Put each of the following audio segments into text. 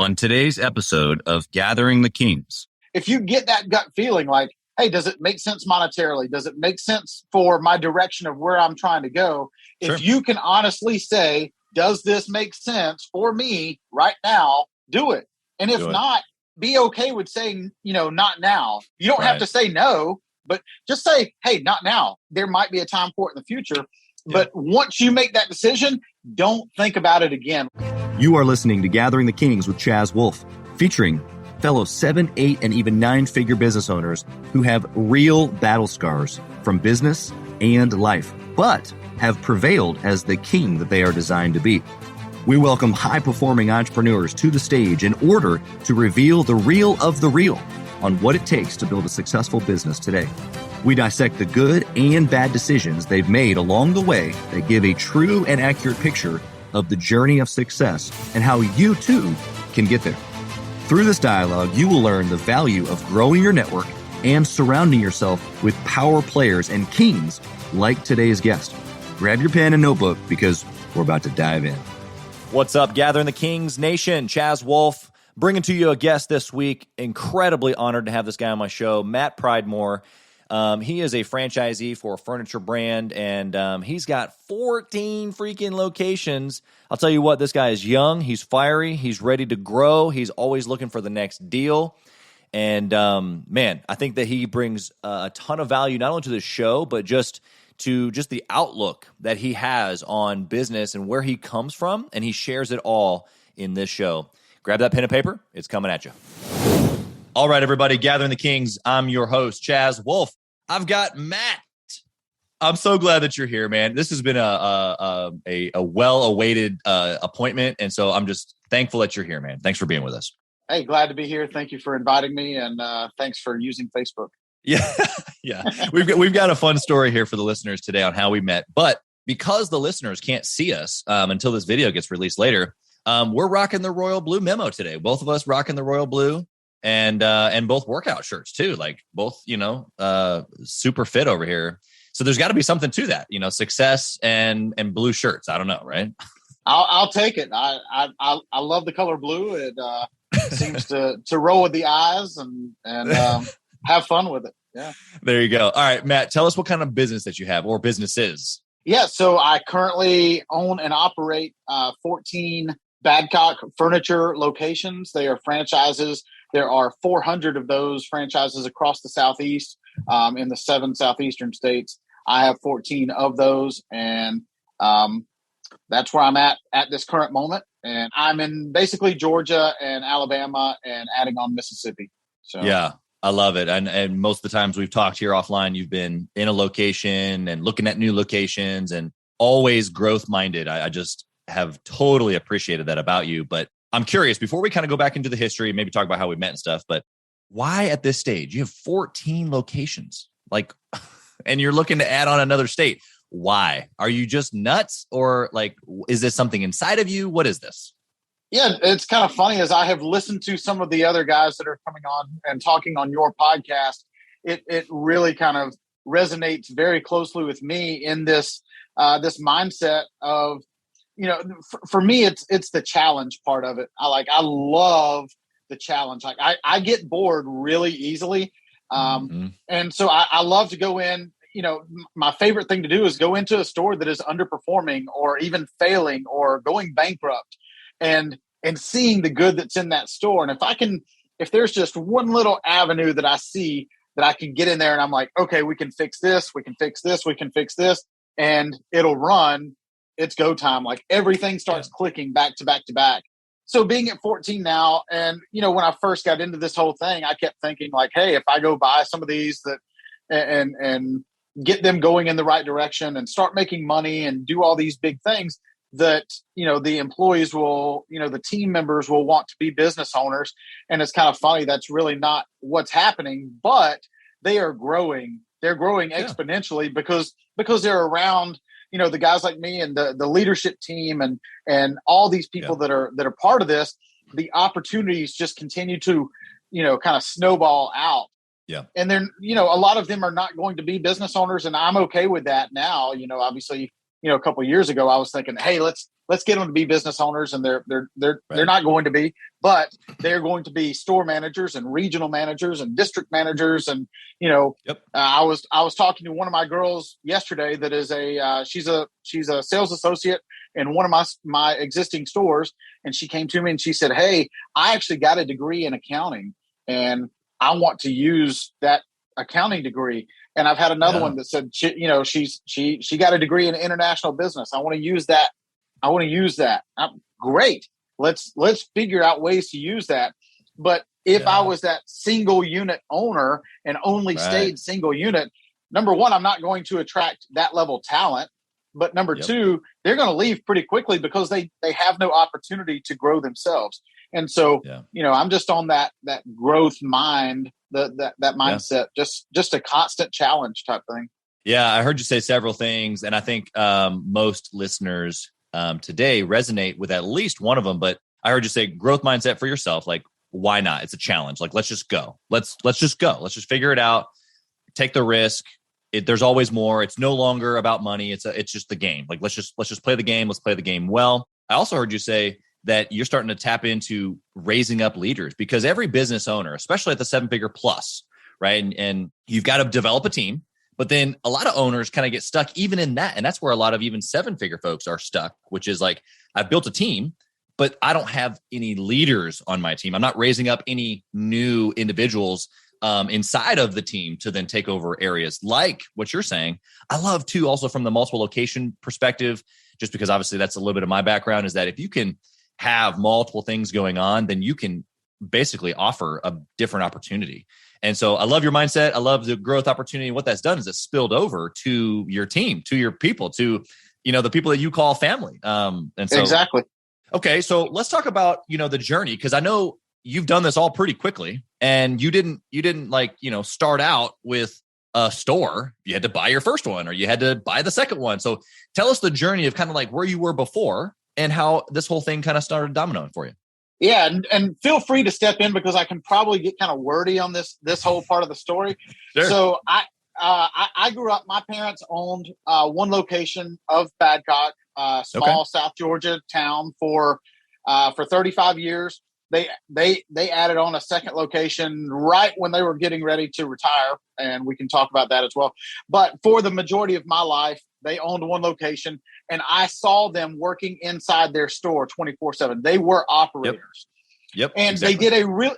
On today's episode of Gathering the Kings. If you get that gut feeling like, hey, does it make sense monetarily? Does it make sense for my direction of where I'm trying to go? Sure. If you can honestly say, does this make sense for me right now? Do it. And if not, be okay with saying, not now. You don't have to say no, but just say, hey, not now. There might be a time for it in the future. Yeah. But once you make that decision, don't think about it again. You are listening to Gathering the Kings with Chaz Wolfe, featuring fellow 7, 8, and even 9-figure business owners who have real battle scars from business and life, but have prevailed as the king that they are designed to be. We welcome high-performing entrepreneurs to the stage in order to reveal the real of the real on what it takes to build a successful business today. We dissect the good and bad decisions they've made along the way that give a true and accurate picture of the journey of success and how you too can get there. Through this dialogue, you will learn the value of growing your network and surrounding yourself with power players and kings like today's guest. Grab your pen and notebook because we're about to dive in. What's up, Gathering the Kings Nation? Chaz Wolfe bringing to you a guest this week. Incredibly honored to have this guy on my show, Matt Pridemore. He is a franchisee for a furniture brand, and he's got 14 freaking locations. I'll tell you what, this guy is young, he's fiery, he's ready to grow, he's always looking for the next deal. And man, I think that he brings a ton of value, not only to the show, but just to the outlook that he has on business and where he comes from, and he shares it all in this show. Grab that pen and paper, it's coming at you. All right, everybody, Gathering the Kings. I'm your host, Chaz Wolfe. I've got Matt. I'm so glad that you're here, man. This has been a well-awaited appointment, and so I'm just thankful that you're here, man. Thanks for being with us. Hey, glad to be here. Thank you for inviting me, and thanks for using Facebook. Yeah. We've got a fun story here for the listeners today on how we met, but because the listeners can't see us until this video gets released later, we're rocking the royal blue memo today. Both of us rocking the royal blue. And both workout shirts too, like both, super fit over here. So there's got to be something to that, success and blue shirts. I don't know, right? I'll take it. I love the color blue. It seems to roll with the eyes and have fun with it. Yeah. There you go. All right, Matt, tell us what kind of business that you have or businesses. Yeah. So I currently own and operate 14 Badcock furniture locations. They are franchises. There are 400 of those franchises across the Southeast, in the 7 Southeastern states. I have 14 of those, and that's where I'm at this current moment. And I'm in basically Georgia and Alabama and adding on Mississippi. So yeah, I love it. And most of the times we've talked here offline, you've been in a location and looking at new locations and always growth minded. I just have totally appreciated that about you. But I'm curious, before we kind of go back into the history, maybe talk about how we met and stuff, but why at this stage? You have 14 locations, and you're looking to add on another state. Why? Are you just nuts, or is this something inside of you? What is this? Yeah, it's kind of funny as I have listened to some of the other guys that are coming on and talking on your podcast. It really kind of resonates very closely with me in this mindset of, for me, it's the challenge part of it. I love the challenge. I get bored really easily. And so I love to go in, my favorite thing to do is go into a store that is underperforming or even failing or going bankrupt and seeing the good that's in that store. And if there's just one little avenue that I see that I can get in there and I'm like, okay, we can fix this, we can fix this, we can fix this, and it'll run. It's go time. Everything starts clicking back to back to back. So being at 14 now, and when I first got into this whole thing, I kept thinking hey, if I go buy some of these and get them going in the right direction and start making money and do all these big things, that the employees will, the team members will want to be business owners. And it's kind of funny, that's really not what's happening, but they are growing. They're growing exponentially because they're around the guys like me and the leadership team and all these people that are part of this. The opportunities just continue to, kind of snowball out. Yeah. And then, a lot of them are not going to be business owners, and I'm okay with that now. Obviously, a couple of years ago, I was thinking, hey, let's let's get them to be business owners, and they're Right. not going to be, but they're going to be store managers and regional managers and district managers. And Yep. I was talking to one of my girls yesterday that is she's a sales associate in one of my existing stores, and she came to me and she said, "Hey, I actually got a degree in accounting, and I want to use that accounting degree." And I've had another one that said, she got a degree in international business. I want to use that. Great. Let's figure out ways to use that. But if I was that single unit owner and only stayed single unit, number one, I'm not going to attract that level of talent. But number two, they're going to leave pretty quickly because they have no opportunity to grow themselves. And so, I'm just on that growth mind, that mindset, just a constant challenge type thing. Yeah, I heard you say several things, and I think most listeners today resonate with at least one of them. But I heard you say growth mindset for yourself. Like, why not? It's a challenge. Like, let's just go. Let's just go. Let's just figure it out. Take the risk. There's always more. It's no longer about money. It's just the game. Like, let's just play the game. Let's play the game well. I also heard you say that you're starting to tap into raising up leaders, because every business owner, especially at the 7-figure plus, right? And you've got to develop a team, but then a lot of owners kind of get stuck even in that. And that's where a lot of even 7-figure folks are stuck, which is like, I've built a team, but I don't have any leaders on my team. I'm not raising up any new individuals inside of the team to then take over areas like what you're saying. I love too, also from the multiple location perspective, just because obviously that's a little bit of my background, is that if you can have multiple things going on, then you can basically offer a different opportunity. And so I love your mindset. I love the growth opportunity. What that's done is it's spilled over to your team, to your people, to, the people that you call family. And so, exactly. Okay. So let's talk about, the journey, because I know you've done this all pretty quickly, and you didn't like, start out with a store. You had to buy your first one, or you had to buy the second one. So tell us the journey of kind of like where you were before and how this whole thing kind of started dominoing for you. Yeah. And feel free to step in, because I can probably get kind of wordy on this whole part of the story. Sure. So I grew up, my parents owned one location of Badcock, small South Georgia town for 35 years. They added on a second location right when they were getting ready to retire, and we can talk about that as well. But for the majority of my life, they owned one location, and I saw them working inside their store 24/7. They were operators. Yep. And exactly.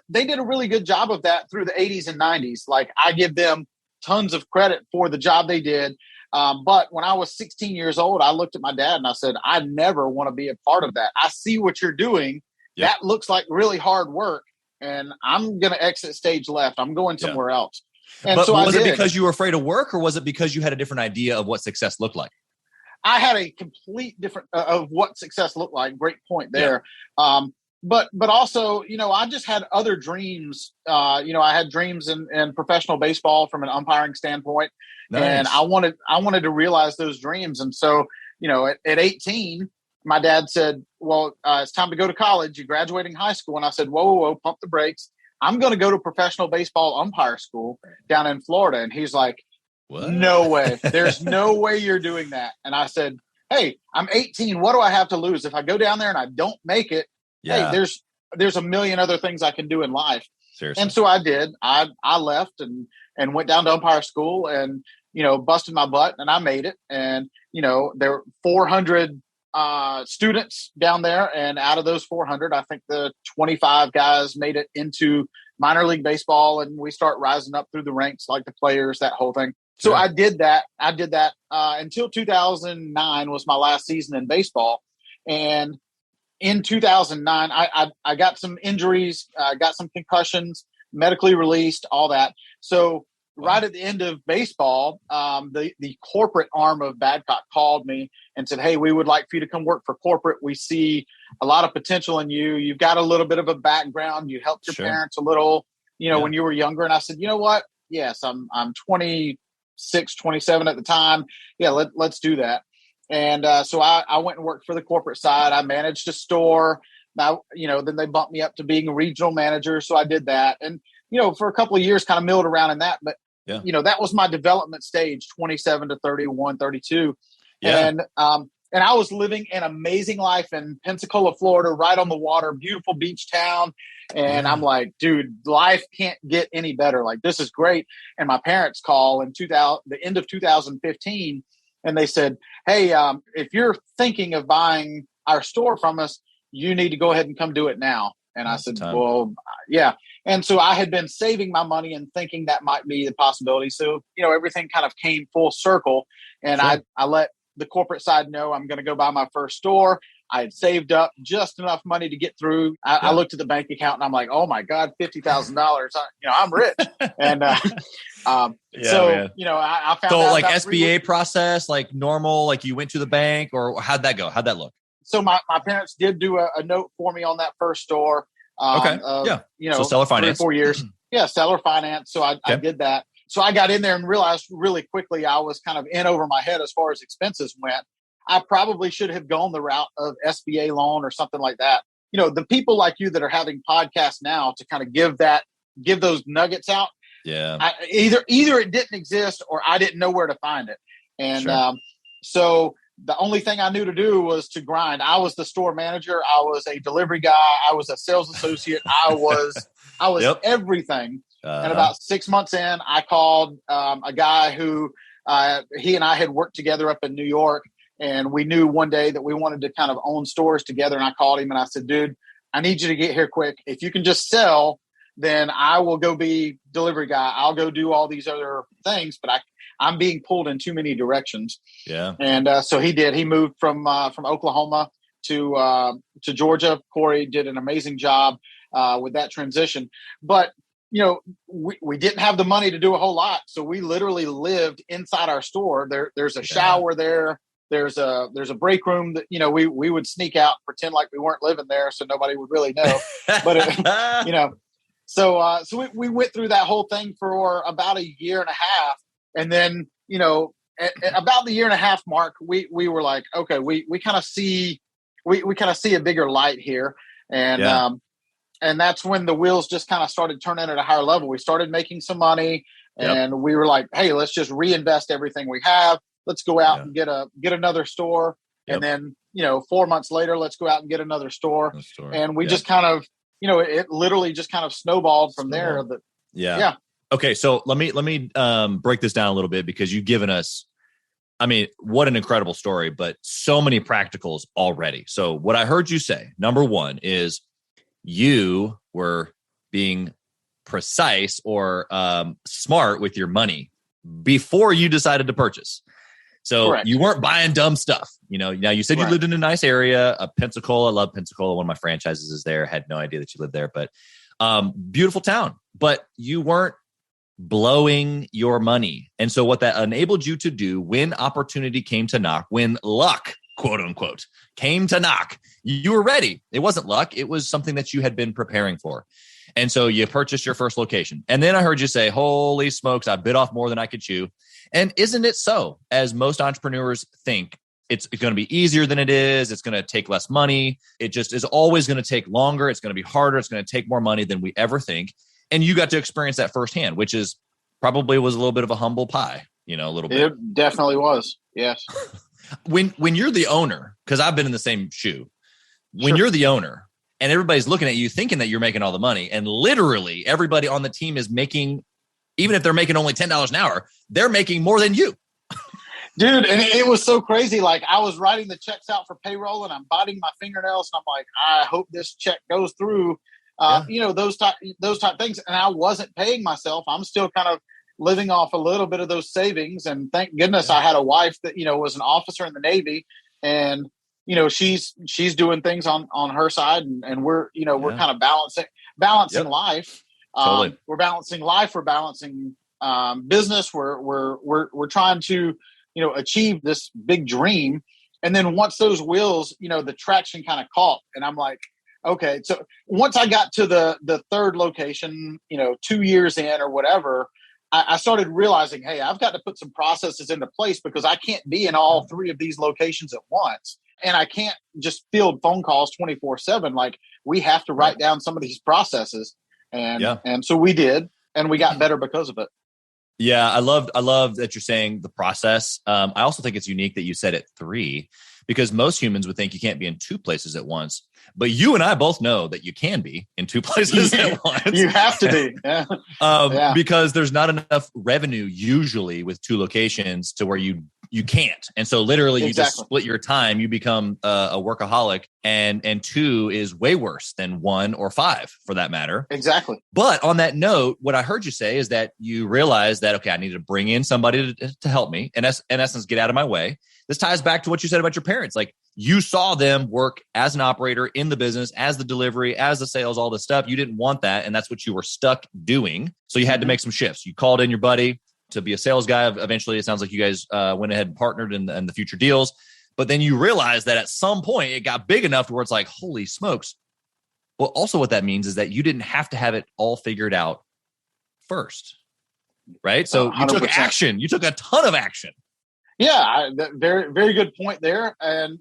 they did a really good job of that through the 80s and 90s. Like, I give them tons of credit for the job they did. But when I was 16 years old, I looked at my dad and I said, I never want to be a part of that. I see what you're doing. Yep. That looks like really hard work, and I'm going to exit stage left. I'm going somewhere else. And but so was it because you were afraid of work, or was it because you had a different idea of what success looked like? I had a complete different of what success looked like. Great point there. Yeah. But also, I just had other dreams. I had dreams in professional baseball from an umpiring standpoint. Nice. And I wanted to realize those dreams. And so, at 18, my dad said, well, it's time to go to college. You're graduating high school. And I said, whoa, pump the brakes. I'm going to go to professional baseball umpire school down in Florida. And he's like, what? No way. There's no way you're doing that. And I said, hey, I'm 18. What do I have to lose? If I go down there and I don't make it, hey, there's a million other things I can do in life. Seriously. And so I did. I left and went down to umpire school and, busted my butt, and I made it. And, there were 400 students down there. And out of those 400, I think the 25 guys made it into minor league baseball, and we start rising up through the ranks, like the players, that whole thing. So I did that until 2009 was my last season in baseball. And in 2009, I got some injuries, got some concussions, medically released, all that. So right at the end of baseball, the corporate arm of Badcock called me and said, hey, we would like for you to come work for corporate. We see a lot of potential in you. You've got a little bit of a background. You helped your parents a little, when you were younger. And I said, you know what? Yes, I'm 26, 27 at the time. Yeah, let's do that. And so I went and worked for the corporate side. I managed a store. Now, then they bumped me up to being a regional manager. So I did that. And, for a couple of years, kind of milled around in that. But, that was my development stage, 27 to 31, 32. Yeah. And And I was living an amazing life in Pensacola, Florida, right on the water, beautiful beach town. And I'm like, dude, life can't get any better. Like, this is great. And my parents call in the end of 2015, and they said, hey, if you're thinking of buying our store from us, you need to go ahead and come do it now. And I said, well, yeah. And so I had been saving my money and thinking that might be the possibility. So, everything kind of came full circle. And I let the corporate side know I'm going to go buy my first store. I had saved up just enough money to get through. I looked at the bank account and I'm like, oh my God, $50,000. I'm rich. And I found so out like SBA process, like normal, like you went to the bank, or how'd that go? How'd that look? So my parents did do a note for me on that first store. So seller finance. 3 or 4 years. Yeah. Seller finance. So I did that. So I got in there and realized really quickly I was kind of in over my head as far as expenses went. I probably should have gone the route of SBA loan or something like that. The people like you that are having podcasts now to kind of give those nuggets out. Yeah. Either it didn't exist or I didn't know where to find it. And so the only thing I knew to do was to grind. I was the store manager. I was a delivery guy. I was a sales associate. I was everything. And about 6 months in, I called a guy who he and I had worked together up in New York. And we knew one day that we wanted to kind of own stores together. And I called him and I said, dude, I need you to get here quick. If you can just sell, then I will go be delivery guy. I'll go do all these other things, but I'm being pulled in too many directions. Yeah. And so he did. He moved from Oklahoma to Georgia. Corey did an amazing job with that transition. But we didn't have the money to do a whole lot. So we literally lived inside our store. There's a shower there. There's a break room that, we would sneak out, and pretend like we weren't living there so nobody would really know. But, so we went through that whole thing for about a year and a half. And then, at about the year and a half mark, we were like, okay, we kind of see a bigger light here. And that's when the wheels just kind of started turning at a higher level. We started making some money and we were like, hey, let's just reinvest everything we have. Let's go out and get another store. And then, 4 months later, let's go out and get another store. And we just kind of, it literally just kind of snowballed from there. Okay. So let me break this down a little bit, because you've given us, what an incredible story, but so many practicals already. So what I heard you say, number one, is you were being precise or smart with your money before you decided to purchase. So Correct. You weren't buying dumb stuff. Now you said you lived in a nice area, Pensacola. I love Pensacola. One of my franchises is there. Had no idea that you lived there, but beautiful town. But you weren't blowing your money. And so what that enabled you to do when opportunity came to knock, when luck, quote unquote, came to knock, you were ready. It wasn't luck. It was something that you had been preparing for. And so you purchased your first location. And then I heard you say, holy smokes, I bit off more than I could chew. And isn't it so? As most entrepreneurs think, it's going to be easier than it is. It's going to take less money. It just is always going to take longer. It's going to be harder. It's going to take more money than we ever think. And you got to experience that firsthand, which is probably was a little bit of a humble pie, a little bit. It definitely was. Yes. When you're the owner, because I've been in the same shoe, when you're the owner and everybody's looking at you thinking that you're making all the money, and literally everybody on the team is making, even if they're making only $10 an hour, they're making more than you. Dude, and it was so crazy. Like, I was writing the checks out for payroll and I'm biting my fingernails and I'm like, I hope this check goes through. Those type things. And I wasn't paying myself. I'm still kind of living off a little bit of those savings. And thank goodness I had a wife that, was an officer in the Navy, and, she's doing things on her side, and we're kind of balancing life. Totally. We're balancing life. We're balancing business. We're trying to, achieve this big dream. And then once those wheels, the traction kind of caught, and I'm like, okay. So once I got to the third location, 2 years in or whatever, I started realizing, hey, I've got to put some processes into place, because I can't be in all three of these locations at once. And I can't just field phone calls 24/7. Like, we have to write down some of these processes. And so we did, and we got better because of it. Yeah, I love that you're saying the process. I also think it's unique that you said it 3, because most humans would think you can't be in two places at once. But you and I both know that you can be in two places at once. You have to be. Yeah. Because there's not enough revenue usually with two locations to where you can't. And so literally you just split your time. You become a workaholic, and two is way worse than one or five for that matter. Exactly. But on that note, what I heard you say is that you realized that, okay, I need to bring in somebody to help me, and in essence, get out of my way. This ties back to what you said about your parents. Like, you saw them work as an operator in the business, as the delivery, as the sales, all this stuff. You didn't want that, and that's what you were stuck doing. So you had to make some shifts. You called in your buddy to be a sales guy. Eventually, it sounds like you guys went ahead and partnered in the future deals. But then you realized that at some point it got big enough to where it's like, holy smokes. Well, also what that means is that you didn't have to have it all figured out first, right? So 100%. You took action. You took a ton of action. Yeah, very, very good point there. And,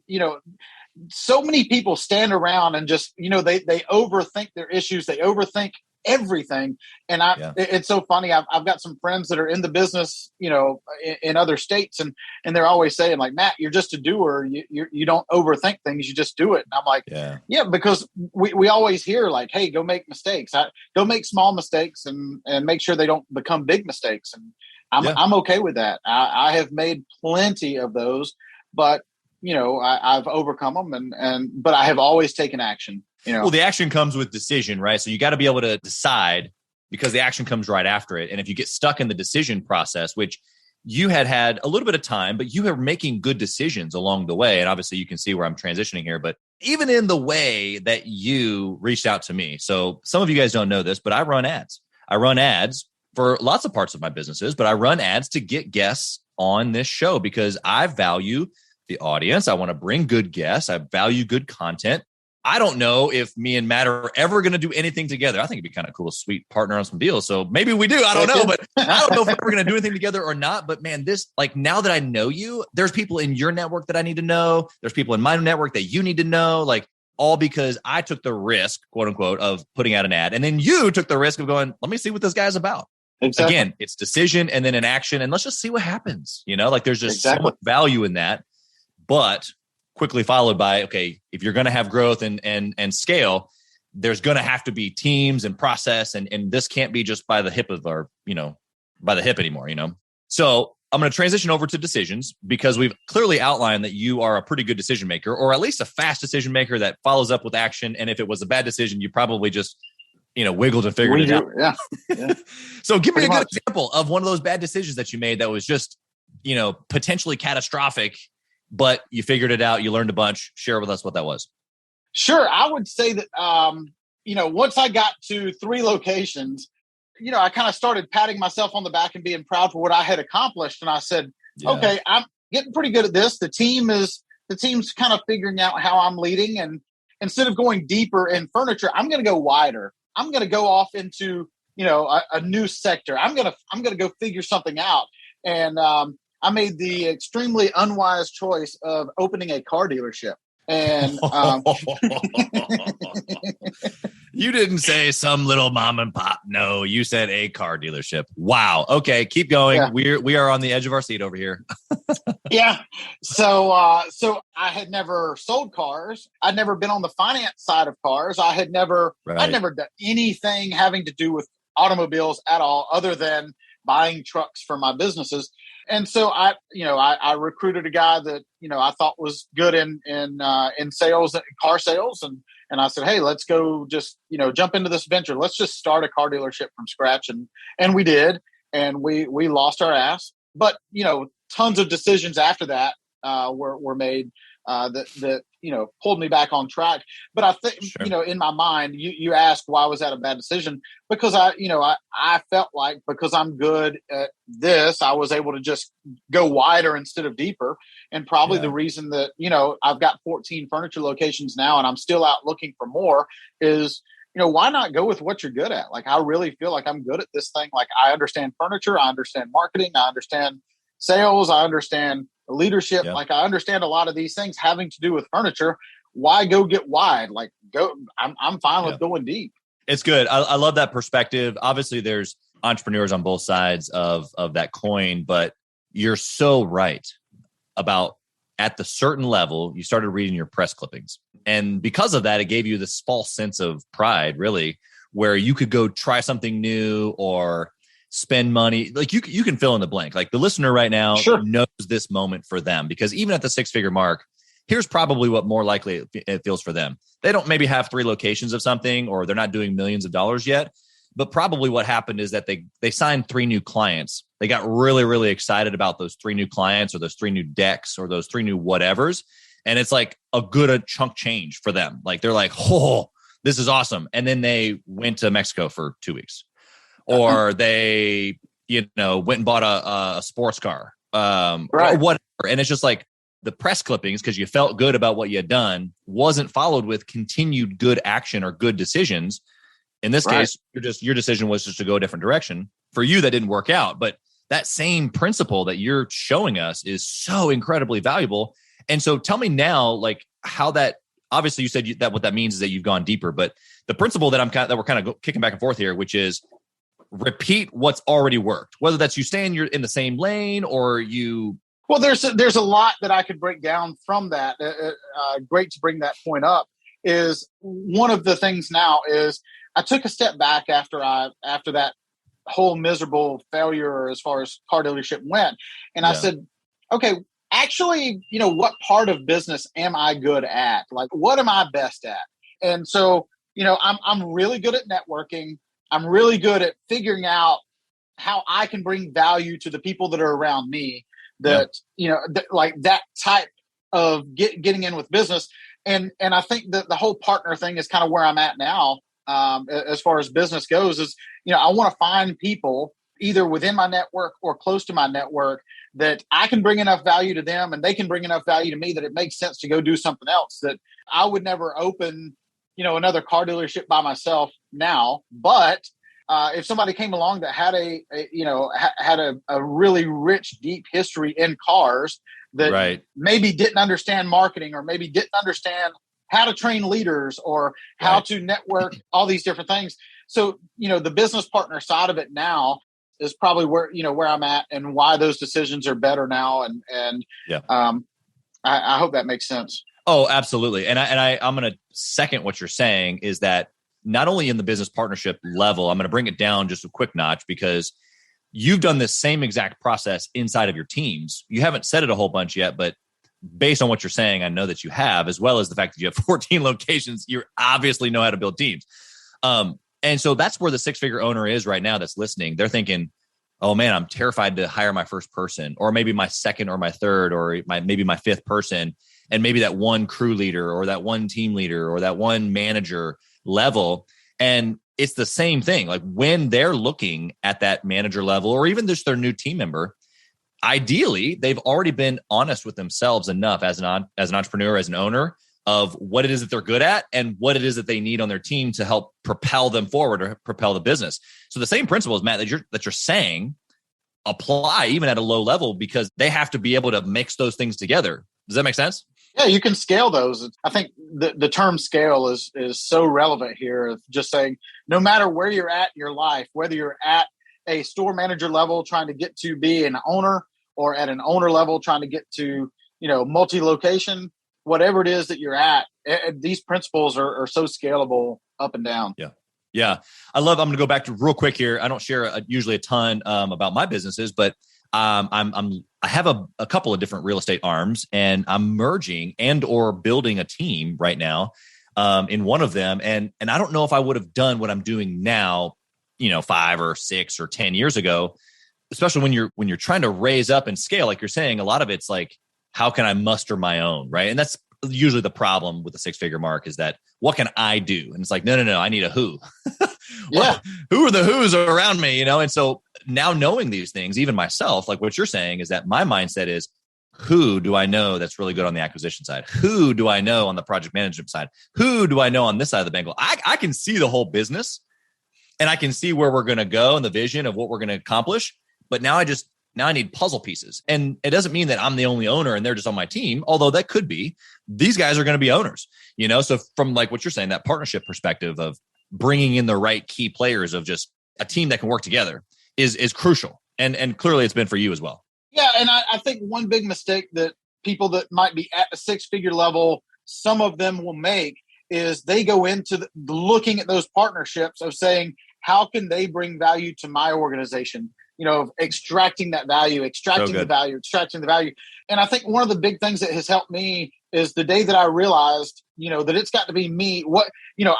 so many people stand around and just, they overthink their issues. They overthink everything. And it's so funny. I've got some friends that are in the business, in other states, and they're always saying, like, Matt, you're just a doer. You don't overthink things. You just do it. And I'm like, yeah, because we always hear, like, hey, go make mistakes. Go make small mistakes and make sure they don't become big mistakes. And I'm okay with that. I have made plenty of those, but I've overcome them, but I have always taken action. Well, the action comes with decision, right? So you got to be able to decide, because the action comes right after it. And if you get stuck in the decision process, which you had a little bit of time, but you were making good decisions along the way. And obviously you can see where I'm transitioning here, but even in the way that you reached out to me. So some of you guys don't know this, but I run ads. I run ads for lots of parts of my businesses, but I run ads to get guests on this show because I value the audience. I want to bring good guests. I value good content. I don't know if me and Matt are ever going to do anything together. I think it'd be kind of cool, sweet partner on some deals. So maybe we do. I don't know, but I don't know if we're going to do anything together or not. But man, now that I know you, there's people in your network that I need to know. There's people in my network that you need to know, like, all because I took the risk, quote unquote, of putting out an ad. And then you took the risk of going, let me see what this guy's about. Exactly. Again, it's decision and then an action, and let's just see what happens. There's just so much value in that. But quickly followed by, okay, if you're going to have growth and scale, there's going to have to be teams and process. And this can't be just by the hip anymore, So I'm going to transition over to decisions, because we've clearly outlined that you are a pretty good decision maker, or at least a fast decision maker that follows up with action. And if it was a bad decision, you probably just, wiggled and figured it out. Yeah. So give me a good example of one of those bad decisions that you made that was just, potentially catastrophic, but you figured it out. You learned a bunch. Share with us what that was. Sure. I would say that, once I got to 3 locations, I kind of started patting myself on the back and being proud for what I had accomplished. And I said, okay, I'm getting pretty good at this. The team's kind of figuring out how I'm leading. And instead of going deeper in furniture, I'm going to go wider. I'm going to go off into, a new sector. I'm going to go figure something out. And, I made the extremely unwise choice of opening a car dealership. And you didn't say some little mom and pop. No, you said a car dealership. Wow. Okay, keep going. Yeah. We are on the edge of our seat over here. Yeah. So I had never sold cars. I'd never been on the finance side of cars. I'd never done anything having to do with automobiles at all, other than buying trucks for my businesses. And so I recruited a guy that, I thought was good in sales, car sales. And I said, hey, let's go just, jump into this venture. Let's just start a car dealership from scratch. And we did, and we lost our ass, but, tons of decisions after that were made that pulled me back on track. But I think, in my mind, you asked, why was that a bad decision? Because I felt like, because I'm good at this, I was able to just go wider instead of deeper. And probably the reason that, I've got 14 furniture locations now and I'm still out looking for more is, why not go with what you're good at? Like, I really feel like I'm good at this thing. Like, I understand furniture, I understand marketing, I understand sales, I understand leadership. Like, I understand a lot of these things having to do with furniture. Why go get wide? Like, I'm fine with going deep. It's good. I love that perspective. Obviously, there's entrepreneurs on both sides of that coin, but you're so right about at the certain level, you started reading your press clippings. And because of that, it gave you this false sense of pride, really, where you could go try something new or spend money. Like you can fill in the blank. Like the listener right now knows this moment for them, because even at the 6-figure mark, here's probably what more likely it feels for them. They don't maybe have 3 locations of something, or they're not doing millions of dollars yet. But probably what happened is that they signed 3 new clients. They got really, really excited about those 3 new clients, or those 3 new decks, or those 3 new whatevers. And it's like a good chunk change for them. Like they're like, oh, this is awesome. And then they went to Mexico for 2 weeks, or they, went and bought a sports car, or whatever. And it's just like the press clippings, because you felt good about what you had done, wasn't followed with continued good action or good decisions. In this case, your decision was just to go a different direction. For you, that didn't work out. But that same principle that you're showing us is so incredibly valuable. And so tell me now, like how that, obviously you said that what that means is that you've gone deeper, but the principle that we're kind of kicking back and forth here, which is repeat what's already worked, whether that's you stay in the same lane or you. Well, there's a lot that I could break down from that. Great to bring that point up. Is one of the things now is I took a step back after that whole miserable failure as far as car dealership went. And I said, okay, actually, what part of business am I good at? Like, what am I best at? And so, I'm really good at networking. I'm really good at figuring out how I can bring value to the people that are around me that, like that type of getting in with business. And I think that the whole partner thing is kind of where I'm at now. As far as business goes, is I want to find people either within my network or close to my network that I can bring enough value to them and they can bring enough value to me that it makes sense to go do something else. That I would never open another car dealership by myself now, but if somebody came along that had a really rich, deep history in cars that maybe didn't understand marketing, or maybe didn't understand how to train leaders, or how to network, all these different things. So, the business partner side of it now is probably where I'm at and why those decisions are better now. And I hope that makes sense. Oh, absolutely. And I'm going to second what you're saying, is that not only in the business partnership level, I'm going to bring it down just a quick notch, because you've done this same exact process inside of your teams. You haven't said it a whole bunch yet, but based on what you're saying, I know that you have, as well as the fact that you have 14 locations, you obviously know how to build teams. And so that's where the 6-figure owner is right now that's listening. They're thinking, oh man, I'm terrified to hire my first person, or maybe my second or my third, or maybe my 5th person. And maybe that one crew leader, or that one team leader, or that one manager level. And it's the same thing. Like when they're looking at that manager level, or even just their new team member, ideally, they've already been honest with themselves enough as an entrepreneur, as an owner, of what it is that they're good at and what it is that they need on their team to help propel them forward or propel the business. So the same principles, Matt, that you're saying apply even at a low level, because they have to be able to mix those things together. Does that make sense? Yeah, you can scale those. I think the term scale is so relevant here, of just saying no matter where you're at in your life, whether you're at a store manager level trying to get to be an owner, or at an owner level trying to get to, multi-location, whatever it is that you're at, these principles are so scalable up and down. Yeah. I'm going to go back to real quick here. I don't share usually a ton about my businesses, but I have a couple of different real estate arms, and I'm merging and or building a team right now in one of them. And I don't know if I would have done what I'm doing now, 5 or 6 or 10 years ago, especially when you're trying to raise up and scale. Like you're saying, a lot of it's like, how can I muster my own, right? And that's usually the problem with the 6-figure mark, is that what can I do? And it's like, no, I need a who. Who are the who's around me, And so now knowing these things, even myself, like what you're saying, is that my mindset is, who do I know that's really good on the acquisition side? Who do I know on the project management side? Who do I know on this side of the bangle? I can see the whole business, and I can see where we're going to go and the vision of what we're going to accomplish. But now I need puzzle pieces. And it doesn't mean that I'm the only owner and they're just on my team, although that could be. These guys are going to be owners, So from like what you're saying, that partnership perspective of bringing in the right key players, of just a team that can work together is crucial. And clearly it's been for you as well. Yeah. And I think one big mistake that people that might be at the 6-figure level, some of them will make is they go into looking at those partnerships of saying, how can they bring value to my organization? Extracting that value, extracting the value. And I think one of the big things that has helped me is the day that I realized, that it's got to be me.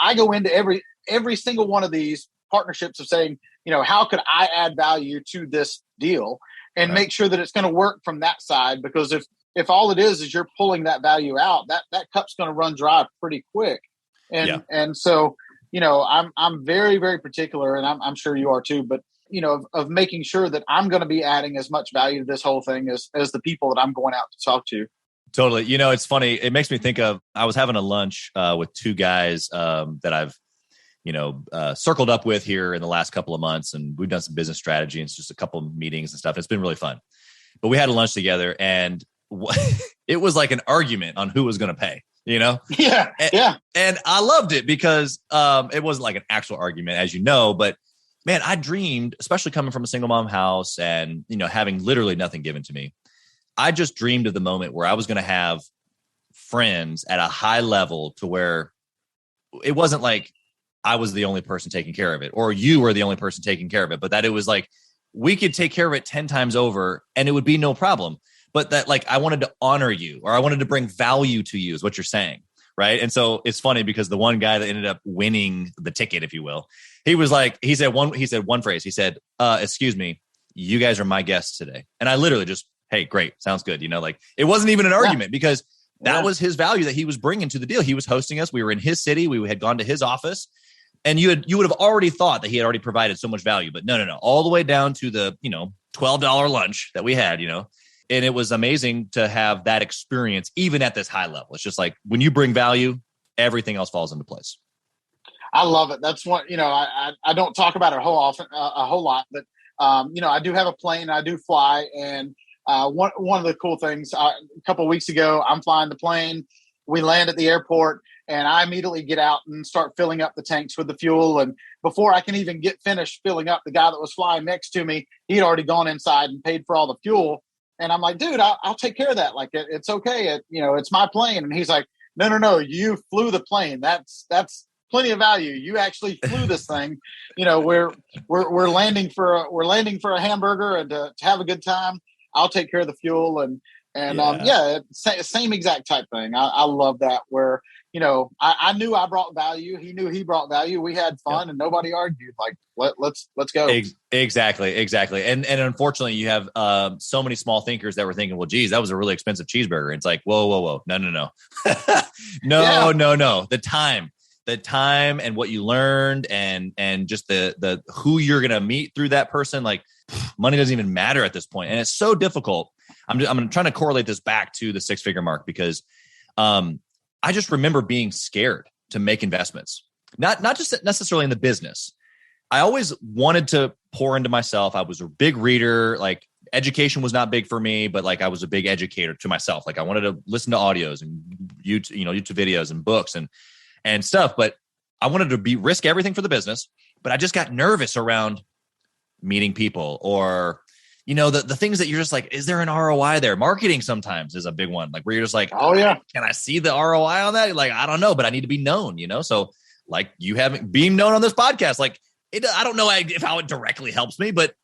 I go into every single one of these partnerships of saying, how could I add value to this deal and make sure that it's going to work from that side? Because if all it is you're pulling that value out, that cup's going to run dry pretty quick. And so, I'm very, very particular, and I'm sure you are too, but of making sure that I'm going to be adding as much value to this whole thing as the people that I'm going out to talk to. Totally. It's funny. It makes me think of, I was having a lunch with two guys that I've, circled up with here in the last couple of months, and we've done some business strategy and it's just a couple of meetings and stuff. It's been really fun, but we had a lunch together and it was like an argument on who was going to pay, Yeah. And I loved it because it wasn't like an actual argument, as you know, but man, I dreamed, especially coming from a single mom house and, having literally nothing given to me. I just dreamed of the moment where I was going to have friends at a high level to where it wasn't like I was the only person taking care of it or you were the only person taking care of it, but that it was like we could take care of it 10 times over and it would be no problem. But that like I wanted to honor you or I wanted to bring value to you is what you're saying. Right. And so it's funny because the one guy that ended up winning the ticket, if you will, he was like, he said one phrase. He said, excuse me, you guys are my guests today. And I literally just, hey, great. Sounds good. It wasn't even an argument because that was his value that he was bringing to the deal. He was hosting us. We were in his city. We had gone to his office and you would have already thought that he had already provided so much value, but no, all the way down to the, $12 lunch that we had, and it was amazing to have that experience, even at this high level. It's just like when you bring value, everything else falls into place. I love it. That's what, I don't talk about it a whole lot, but, I do have a plane. I do fly. And one of the cool things, a couple of weeks ago, I'm flying the plane. We land at the airport and I immediately get out and start filling up the tanks with the fuel. And before I can even get finished filling up, the guy that was flying next to me, he'd already gone inside and paid for all the fuel. And I'm like, dude, I'll take care of that. Like, it's okay. It's my plane. And he's like, no, you flew the plane. That's plenty of value. You actually flew this thing. We're landing for a hamburger and to have a good time. I'll take care of the fuel and same exact type thing. I love that where, I knew I brought value. He knew he brought value. We had fun and nobody argued. Like, let's go. Exactly. And unfortunately you have so many small thinkers that were thinking, well, geez, that was a really expensive cheeseburger. It's like, whoa. No. No. The time and what you learned and just the who you're going to meet through that person, like money doesn't even matter at this point. And it's so difficult. I'm trying to correlate this back to the 6-figure mark because I just remember being scared to make investments, not just necessarily in the business. I always wanted to pour into myself. I was a big reader. Like education was not big for me, but like I was a big educator to myself. Like I wanted to listen to audios and YouTube videos and books and stuff. But I wanted to risk everything for the business. But I just got nervous around meeting people or, the things that you're just like, is there an ROI there? Marketing sometimes is a big one. Like where you're just like, oh yeah, can I see the ROI on that? Like, I don't know, but I need to be known, So like you haven't been known on this podcast. Like I don't know how it directly helps me, but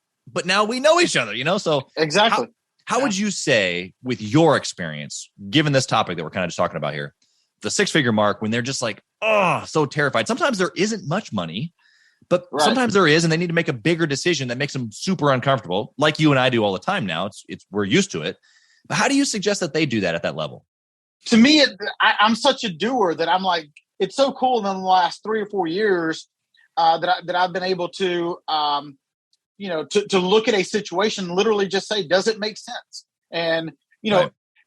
now we know each other, So exactly. How would you say with your experience, given this topic that we're kind of just talking about here, the 6-figure mark, when they're just like, oh, so terrified. Sometimes there isn't much money, but sometimes there is, and they need to make a bigger decision that makes them super uncomfortable, like you and I do all the time now. It's we're used to it. But how do you suggest that they do that at that level? To me, I'm such a doer that I'm like, it's so cool in the last 3 or 4 years that I've been able to, to look at a situation and literally just say, does it make sense? And,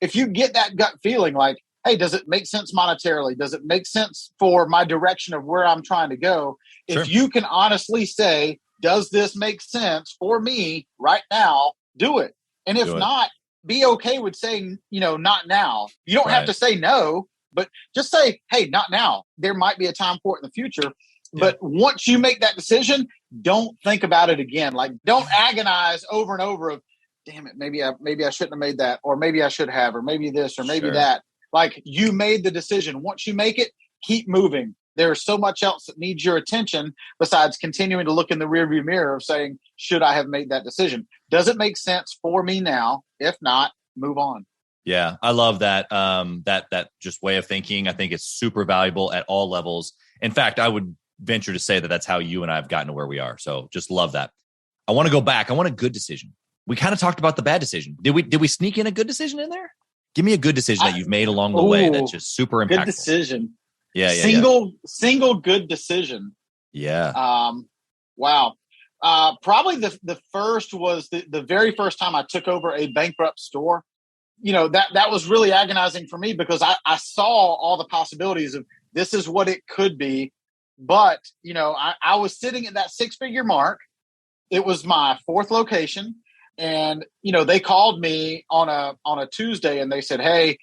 if you get that gut feeling like, hey, does it make sense monetarily? Does it make sense for my direction of where I'm trying to go? Sure. If you can honestly say, does this make sense for me right now? Do it. And if not, be okay with saying, not now. You don't have to say no, but just say, hey, not now. There might be a time for it in the future. But once you make that decision, don't think about it again. Like, don't agonize over and over of, damn it, maybe I shouldn't have made that, or maybe I should have, or maybe this, or maybe Sure. that. Like, you made the decision. Once you make it, keep moving. There's so much else that needs your attention besides continuing to look in the rearview mirror of saying, should I have made that decision? Does it make sense for me now? If not, move on. Yeah, I love that. That just way of thinking. I think it's super valuable at all levels. In fact, I would venture to say that that's how you and I have gotten to where we are. So just love that. I want to go back. I want a good decision. We kind of talked about the bad decision. Did we sneak in a good decision in there? Give me a good decision that you've made along the way that's just super impactful. Good decision. Yeah. Single good decision. Yeah. Wow. Probably the first was the very first time I took over a bankrupt store. That was really agonizing for me because I saw all the possibilities of this is what it could be. But, I was sitting at that 6-figure mark. It was my 4th location. And, they called me on a Tuesday and they said, hey,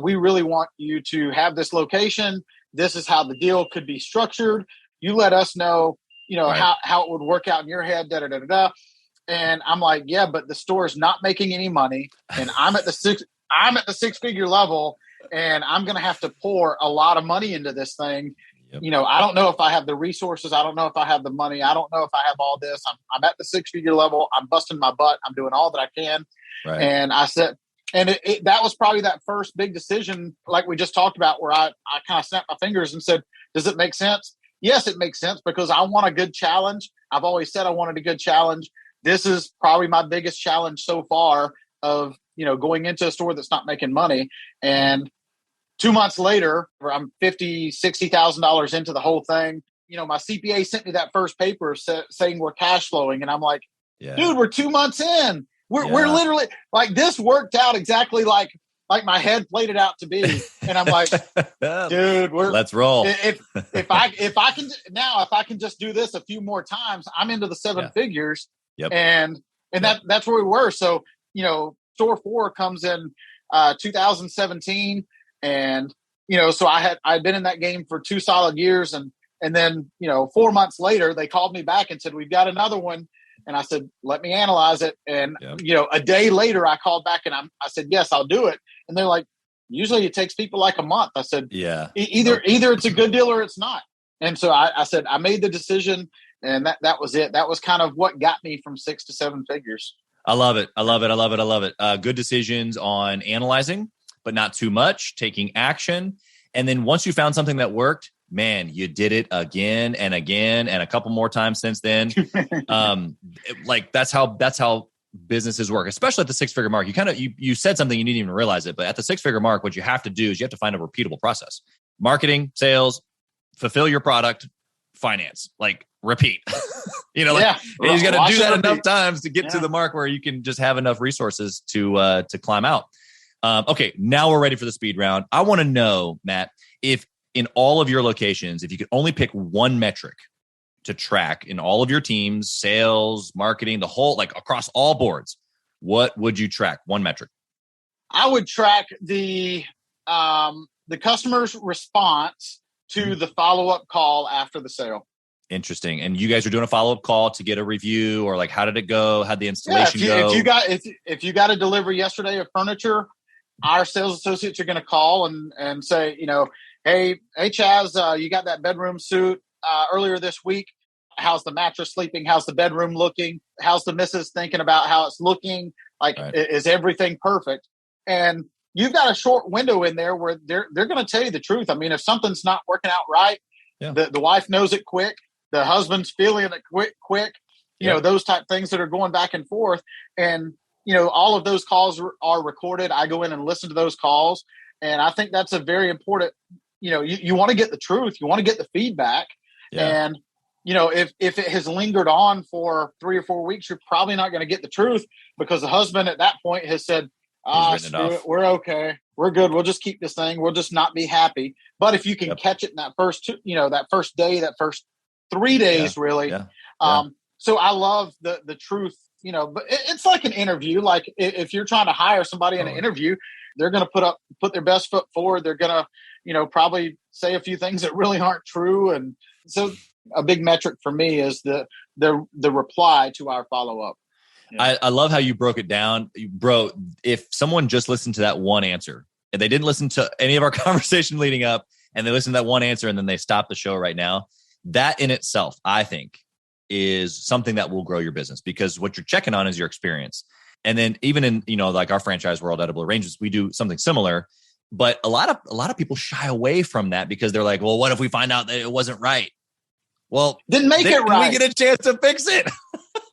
we really want you to have this location. This is how the deal could be structured. You let us know, Right. how it would work out in your head, da, da, da, da, da. And I'm like, yeah, but the store is not making any money. And I'm at the 6-figure level, and I'm going to have to pour a lot of money into this thing. Yep. I don't know if I have the resources. I don't know if I have the money. I don't know if I have all this. I'm at the 6-figure level. I'm busting my butt. I'm doing all that I can. Right. And I said, and that was probably that first big decision, like we just talked about, where I kind of snapped my fingers and said, does it make sense? Yes, it makes sense because I want a good challenge. I've always said I wanted a good challenge. This is probably my biggest challenge so far of, going into a store that's not making money. And 2 months later, I'm $50,000, $60,000 into the whole thing. My CPA sent me that first paper saying we're cash flowing. And I'm like, dude, we're 2 months in. We're literally like, this worked out exactly like my head played it out to be. And I'm like, dude, let's roll. If I can just do this a few more times, I'm into the 7 figures. Yep. And that's where we were. So, store 4 comes in 2017. And, so I'd been in that game for 2 solid years. And then, 4 months later, they called me back and said, we've got another one. And I said, let me analyze it. And, a day later, I called back and I said, yes, I'll do it. And they're like, usually it takes people like a month. I said, either it's a good deal or it's not. And so I said, I made the decision, and that was it. That was kind of what got me from 6 to 7 figures. I love it. Good decisions on analyzing, but not too much, taking action. And then once you found something that worked, man, you did it again and again and a couple more times since then. That's how businesses work, especially at the 6-figure mark. You said something, you didn't even realize it, but at the 6-figure mark, what you have to do is you have to find a repeatable process. Marketing, sales, fulfill your product, finance, repeat. You got to do that enough times to get to the mark where you can just have enough resources to climb out. Okay, now we're ready for the speed round. I want to know, Matt, if in all of your locations, if you could only pick one metric to track in all of your teams, sales, marketing, the whole, across all boards, what would you track? One metric. I would track the customer's response to the follow-up call after the sale. Interesting. And you guys are doing a follow-up call to get a review, or how did it go? How'd the installation go? If you got a delivery yesterday of furniture, our sales associates are going to call and say, hey Chaz, you got that bedroom suit earlier this week. How's the mattress sleeping? How's the bedroom looking? How's the missus thinking about how it's looking? Is everything perfect? And you've got a short window in there where they're going to tell you the truth. I mean, if something's not working out right, the wife knows it quick. The husband's feeling it quick. Those type things that are going back and forth. And, all of those calls are recorded. I go in and listen to those calls. And I think that's a very important, you want to get the truth. You want to get the feedback. Yeah. And, if it has lingered on for 3 or 4 weeks, you're probably not going to get the truth, because the husband at that point has said, screw it, we're okay. We're good. We'll just keep this thing. We'll just not be happy. But if you can catch it in that first, that first day, that first 3 days, really. Yeah. So I love the truth, but it's like an interview. Like if you're trying to hire somebody in an interview, they're going to put their best foot forward. They're going to, probably say a few things that really aren't true. And so a big metric for me is the reply to our follow-up. I love how you broke it down. Bro, if someone just listened to that one answer and they didn't listen to any of our conversation leading up and they listened to that one answer and then they stop the show right now, that in itself, I think, is something that will grow your business, because what you're checking on is your experience. And then even in, like our franchise world, Edible Arrangements, we do something similar, but a lot of people shy away from that because they're like, well, what if we find out that it wasn't right? Well, then make it right. We get a chance to fix it.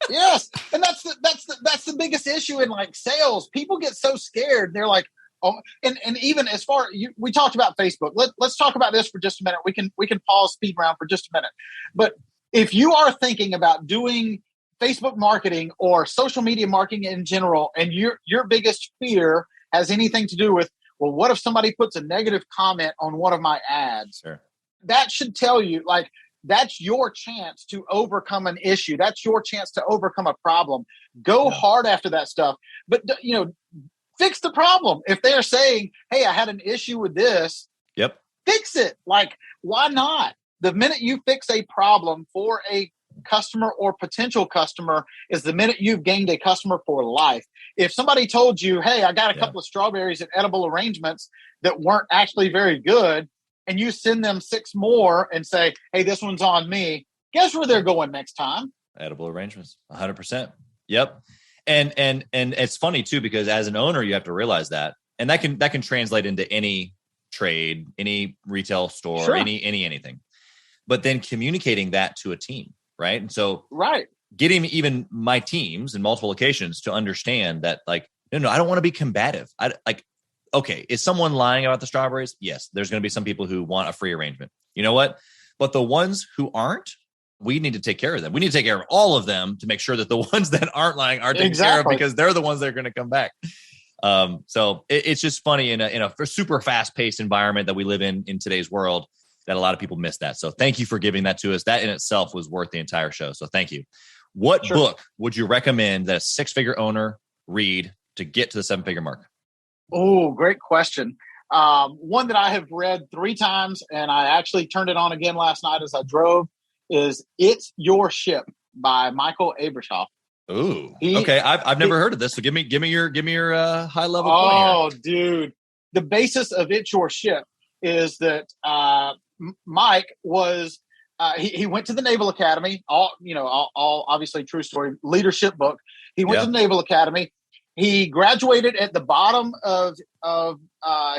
Yes. And that's the biggest issue in like sales. People get so scared. They're like, oh, and even as far we talked about Facebook. Let's talk about this for just a minute. We can pause speed round for just a minute. But if you are thinking about doing Facebook marketing or social media marketing in general, and your biggest fear has anything to do with, well, what if somebody puts a negative comment on one of my ads? Sure. That should tell you, like, that's your chance to overcome an issue. That's your chance to overcome a problem. Go hard after that stuff. But, fix the problem. If they're saying, hey, I had an issue with this, fix it. Like, why not? The minute you fix a problem for a customer or potential customer is the minute you've gained a customer for life. If somebody told you, hey, I got a couple of strawberries at Edible Arrangements that weren't actually very good, and you send them 6 more and say, hey, this one's on me, guess where they're going next time? Edible Arrangements, 100%. Yep. And it's funny too, because as an owner, you have to realize that, and that can translate into any trade, any retail store, anything. But then communicating that to a team, right? And so getting even my teams in multiple locations to understand that, like, no, I don't want to be combative. Okay, is someone lying about the strawberries? Yes, there's going to be some people who want a free arrangement. You know what? But the ones who aren't, we need to take care of them. We need to take care of all of them to make sure that the ones that aren't lying are taken care of, because they're the ones that are going to come back. So it's just funny in a super fast-paced environment that we live in today's world, that a lot of people miss that. So thank you for giving that to us. That in itself was worth the entire show. So thank you. What book would you recommend that a 6-figure owner read to get to the 7-figure mark? Oh, great question. One that I have read 3 times, and I actually turned it on again last night as I drove, is It's Your Ship by Michael Abrashoff. Ooh, okay. I've never heard of this. So give me your high level. Oh, dude. The basis of It's Your Ship is that Mike was he went to the Naval Academy. All obviously true story, leadership book. He went to the Naval Academy. He graduated at the bottom of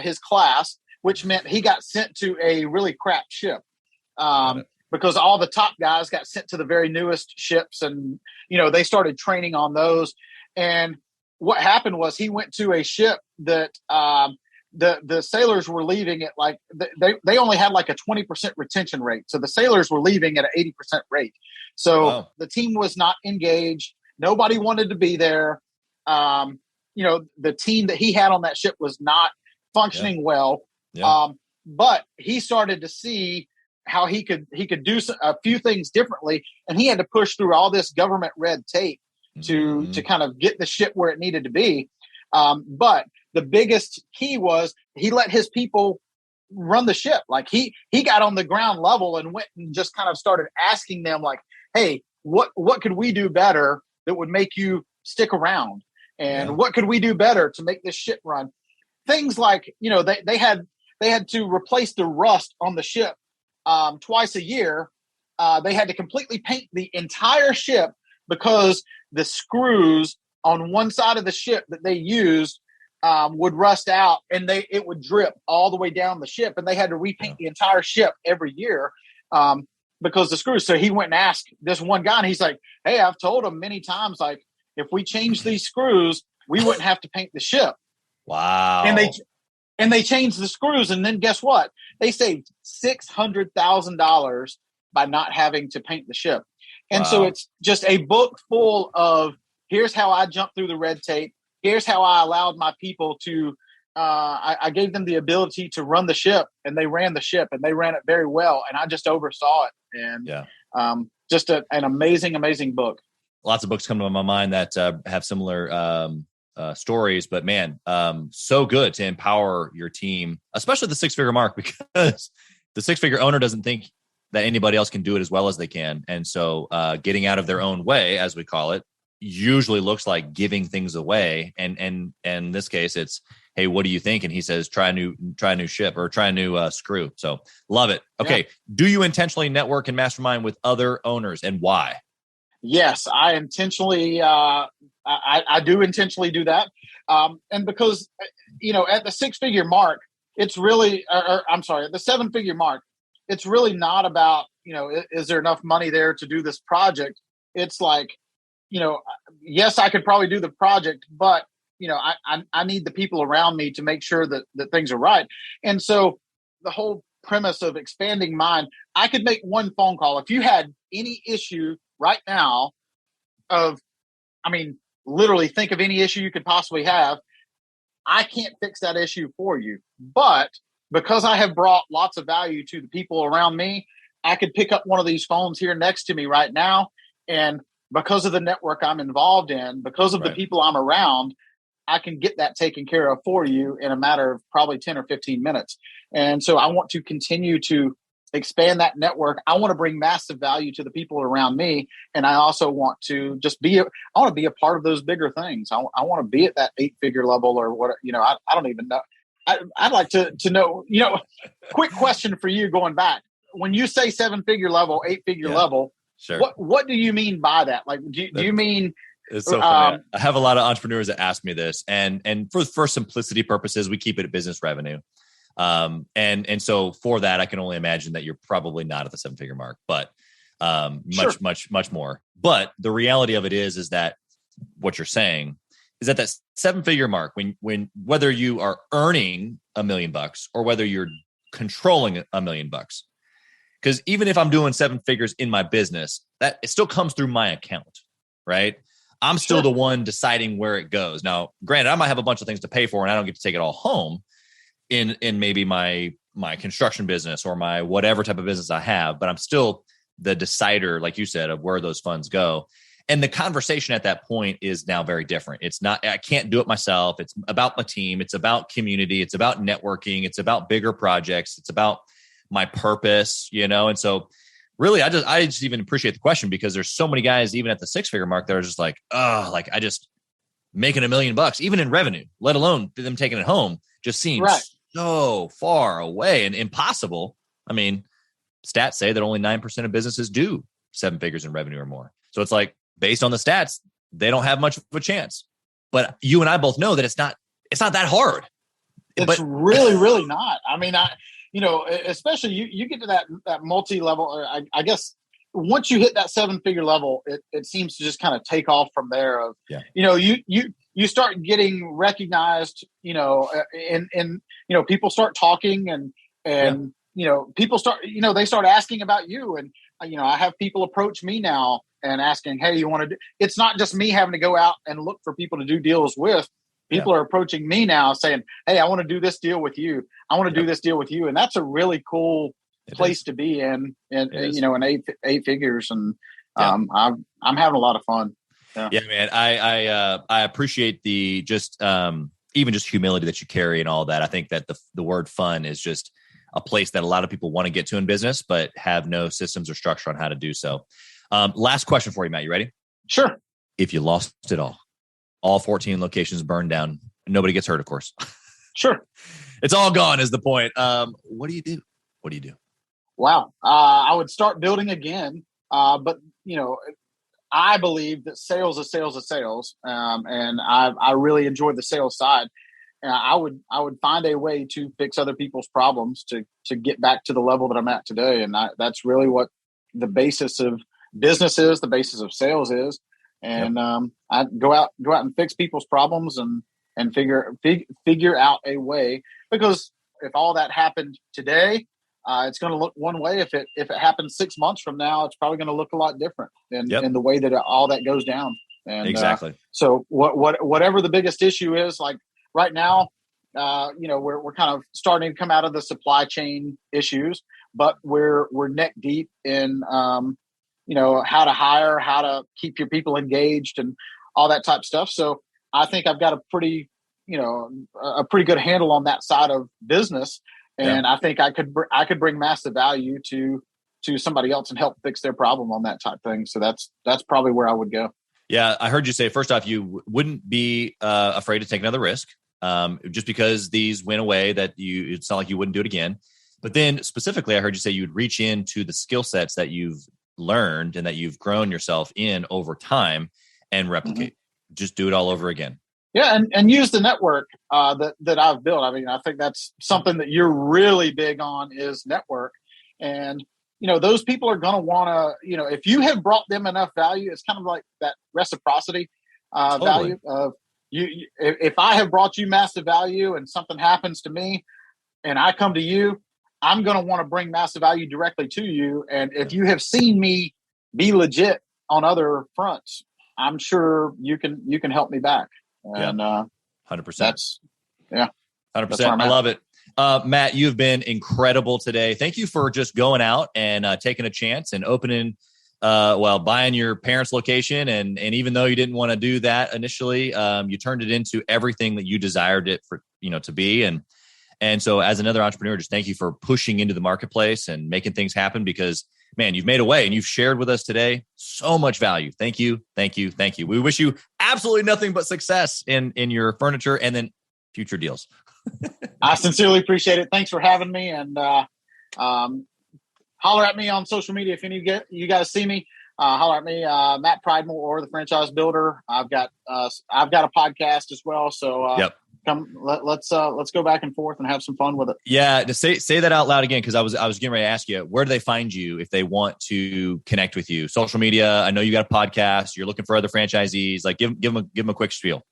his class, which meant he got sent to a really crap ship. Because all the top guys got sent to the very newest ships, and they started training on those. And what happened was he went to a ship that the sailors were leaving at, like, they only had like a 20% retention rate. So the sailors were leaving at an 80% rate. So the team was not engaged. Nobody wanted to be there. The team that he had on that ship was not functioning well. But he started to see how he could do a few things differently, and he had to push through all this government red tape to kind of get the ship where it needed to be. But the biggest key was he let his people run the ship. Like he got on the ground level and went and just kind of started asking them, like, hey, what could we do better that would make you stick around? And what could we do better to make this ship run? Things like, they had to replace the rust on the ship twice a year. They had to completely paint the entire ship because the screws on one side of the ship that they used would rust out, and it would drip all the way down the ship, and they had to repaint the entire ship every year because the screws. So he went and asked this one guy, and he's like, hey, I've told him many times, like, if we change these screws, we wouldn't have to paint the ship. Wow. And they changed the screws, and then guess what? They saved $600,000 by not having to paint the ship. And so it's just a book full of, here's how I jumped through the red tape. Here's how I allowed my people to, I gave them the ability to run the ship, and they ran the ship, and they ran it very well. And I just oversaw it. And just an amazing, amazing book. Lots of books come to my mind that have similar stories, but man, so good to empower your team, especially the 6-figure mark, because the 6-figure owner doesn't think that anybody else can do it as well as they can. And so getting out of their own way, as we call it, usually looks like giving things away. And in this case, it's, hey, what do you think? And he says, try a new ship or try a new screw. So love it. Okay. Yeah. Do you intentionally network and mastermind with other owners, and why? Yes, I intentionally, I do intentionally do that. And because, at the 6-figure mark, it's really, I'm sorry, at the 7-figure mark, it's really not about, is there enough money there to do this project? It's like, yes, I could probably do the project, but, I need the people around me to make sure that things are right. And so the whole premise of expanding mine, I could make one phone call. If you had any issue right now literally think of any issue you could possibly have, I can't fix that issue for you. But because I have brought lots of value to the people around me, I could pick up one of these phones here next to me right now. And because of the network I'm involved in, because of the people I'm around, I can get that taken care of for you in a matter of probably 10 or 15 minutes. And so I want to continue to expand that network. I want to bring massive value to the people around me. And I also want to just I want to be a part of those bigger things. I want to be at that 8-figure level or what, I don't even know. I'd like to know, quick question for you going back. When you say 7-figure level, 8-figure level, sure. What do you mean by that? Like, do you mean? It's so funny. I have a lot of entrepreneurs that ask me this, and for simplicity purposes, we keep it at business revenue. And so for that, I can only imagine that you're probably not at the 7-figure mark, but much more. But the reality of it is that what you're saying is that 7-figure mark, when whether you are earning $1 million or whether you're controlling $1 million. Because even if I'm doing 7 figures in my business, that it still comes through my account, right? I'm still the one deciding where it goes. Now, granted, I might have a bunch of things to pay for and I don't get to take it all home in maybe my construction business or my whatever type of business I have, but I'm still the decider, like you said, of where those funds go. And the conversation at that point is now very different. It's not, I can't do it myself. It's about my team. It's about community. It's about networking. It's about bigger projects. It's about my purpose, and so really, I just even appreciate the question because there's so many guys, even at the 6-figure mark, that are just like, I just making $1 million, even in revenue, let alone them taking it home, just seems so far away and impossible. I mean, stats say that only 9% of businesses do 7 figures in revenue or more. So it's like, based on the stats, they don't have much of a chance. But you and I both know that it's not that hard. It's really, really not. I mean, especially you get to that multi-level, or I guess once you hit that 7-figure level, it seems to just kind of take off from there. You start getting recognized, and people start talking and people start, they start asking about you. And, I have people approach me now and asking, hey, you want to do, it's not just me having to go out and look for people to do deals with. People are approaching me now saying, hey, I want to do this deal with you. I want to do this deal with you. And that's a really cool place to be in in 8 figures. And I'm having a lot of fun. Yeah, man. I appreciate the even just humility that you carry and all that. I think that the word fun is just a place that a lot of people want to get to in business, but have no systems or structure on how to do so. Last question for you, Matt. You ready? Sure. If you lost it all 14 locations burned down, nobody gets hurt, of course. Sure. It's all gone is the point. What do you do? Wow. I would start building again. But I believe that sales is sales is sales. And I really enjoy the sales side. And I would find a way to fix other people's problems to get back to the level that I'm at today. And that's really what the basis of business is, the basis of sales is. And I go out and fix people's problems and figure out a way, because if all that happened today, it's going to look one way. If it happens 6 months from now, it's probably going to look a lot different in the way that all that goes down. And exactly. So whatever the biggest issue is, like right now, we're kind of starting to come out of the supply chain issues, but we're neck deep in how to hire, how to keep your people engaged, and all that type of stuff. So I think I've got a pretty good handle on that side of business, and I think I could bring massive value to somebody else and help fix their problem on that type thing. So that's probably where I would go. Yeah, I heard you say, first off, you wouldn't be afraid to take another risk just because these went away, that it's not like you wouldn't do it again. But then specifically, I heard you say you'd reach into the skill sets that you've learned and that you've grown yourself in over time and replicate. Just do it all over again. Yeah, and use the network that I've built. I mean, I think that's something that you're really big on is network. And, those people are going to want to, if you have brought them enough value, it's kind of like that reciprocity value of you. If I have brought you massive value and something happens to me and I come to you, I'm going to want to bring massive value directly to you. And if you have seen me be legit on other fronts, I'm sure you can help me back. And 100%. That's 100%. I love it. Matt, you've been incredible today. Thank you for just going out and taking a chance and opening, buying your parents' location. And even though you didn't want to do that initially, you turned it into everything that you desired it for, to be. And so as another entrepreneur, just thank you for pushing into the marketplace and making things happen, because man, you've made a way and you've shared with us today so much value. Thank you. Thank you. Thank you. We wish you absolutely nothing but success in your furniture and then future deals. I sincerely appreciate it. Thanks for having me, and holler at me on social media if you guys see me. Holler at me, Matt Pridemore or the Franchise Builder. I've got a podcast as well. So come, let's go back and forth and have some fun with it. Yeah, to say that out loud again, because I was getting ready to ask you, where do they find you if they want to connect with you? Social media. I know you got a podcast. You're looking for other franchisees. Like give them a quick spiel.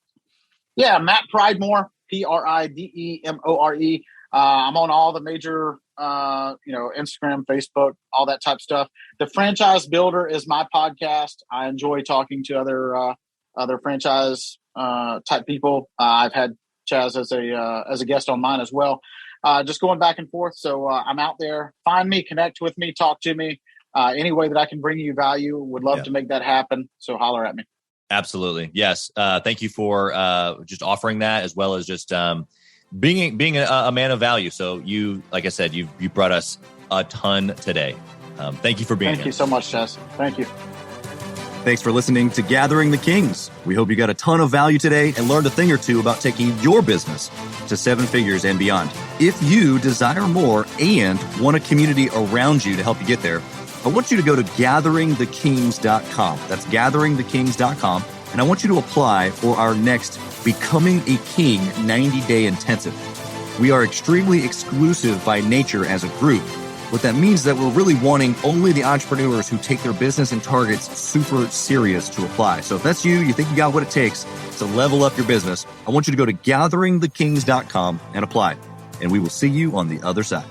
Yeah, Matt Pridemore. Pridemore. I'm on all the major, Instagram, Facebook, all that type of stuff. The Franchise Builder is my podcast. I enjoy talking to other franchise type people. I've had Chaz as a guest on mine as well. Just going back and forth. So I'm out there. Find me, connect with me, talk to me. Any way that I can bring you value, would love to make that happen. So holler at me. Absolutely. Yes. Thank you for just offering that, as well as just being a man of value. So you, like I said, you brought us a ton today. Thank you for being here. Thank you so much, Chaz. Thank you. Thanks for listening to Gathering the Kings. We hope you got a ton of value today and learned a thing or two about taking your business to 7 figures and beyond. If you desire more and want a community around you to help you get there, I want you to go to gatheringthekings.com. That's gatheringthekings.com. And I want you to apply for our next Becoming a King 90-day intensive. We are extremely exclusive by nature as a group. What that means is that we're really wanting only the entrepreneurs who take their business and targets super serious to apply. So if that's you think you got what it takes to level up your business, I want you to go to gatheringthekings.com and apply. And we will see you on the other side.